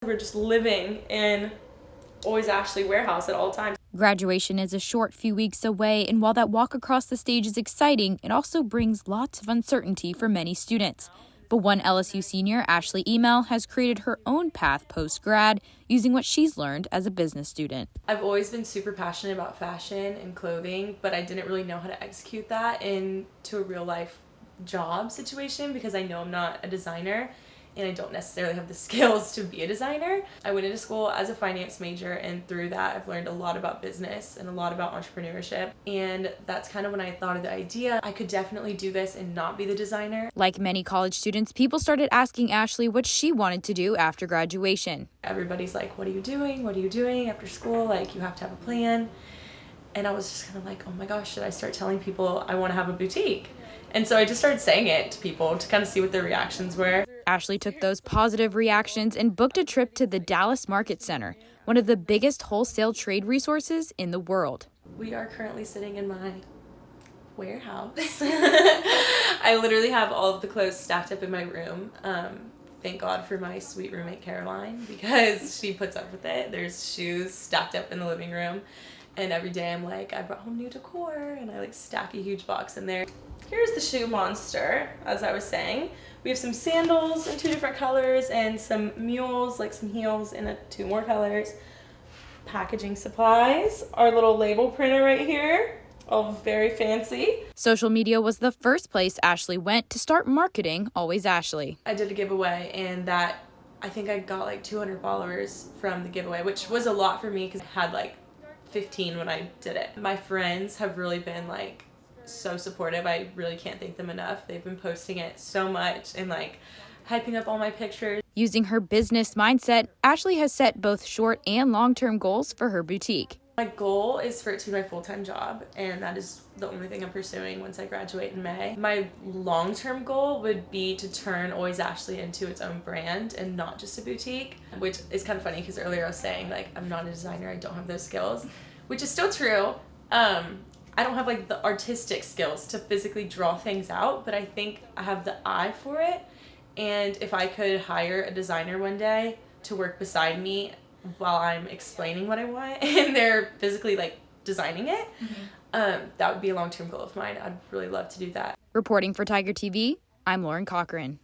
We're just living in Always Ashley warehouse at all times. Graduation is a short few weeks away, and while that walk across the stage is exciting, it also brings lots of uncertainty for many students. But one LSU senior, Ashley Email, has created her own path post-grad using what she's learned as a business student. I've always been super passionate about fashion and clothing, but I didn't really know how to execute that into a real life job situation because I know I'm not a designer and I don't necessarily have the skills to be a designer. I went into school as a finance major, and through that I've learned a lot about business and a lot about entrepreneurship, and that's kind of when I thought of the idea I could definitely do this and not be the designer. Like many college students, people started asking Ashley what she wanted to do after graduation. Everybody's like, what are you doing? What are you doing after school? Like, you have to have a plan. And I was just kind of like, oh my gosh, should I start telling people I want to have a boutique? And so I just started saying it to people to kind of see what their reactions were. Ashley took those positive reactions and booked a trip to the Dallas Market Center, one of the biggest wholesale trade resources in the world. We are currently sitting in my warehouse. I literally have all of the clothes stacked up in my room. Thank God for my sweet roommate Caroline, because she puts up with it. There's shoes stacked up in the living room, and every day I'm like, I brought home new decor, and I like stack a huge box in there. Here's the shoe monster, as I was saying. We have some sandals in 2 different colors and some mules, like some heels in 2 more colors. Packaging supplies, our little label printer right here, all very fancy. Social media was the first place Ashley went to start marketing Always Ashley. I did a giveaway, and that, I think I got like 200 followers from the giveaway, which was a lot for me because I had like 15 when I did it. My friends have really been like so supportive. I really can't thank them enough. They've been posting it so much and like hyping up all my pictures. Using her business mindset, Ashley has set both short and long-term goals for her boutique. My goal is for it to be my full-time job, and that is the only thing I'm pursuing once I graduate in May. My long-term goal would be to turn Always Ashley into its own brand and not just a boutique, which is kind of funny because earlier I was saying like I'm not a designer, I don't have those skills, which is still true. I don't have like the artistic skills to physically draw things out, but I think I have the eye for it. And if I could hire a designer one day to work beside me while I'm explaining what I want and they're physically like designing it, that would be a long-term goal of mine. I'd really love to do that. Reporting for Tiger TV, I'm Lauren Cochran.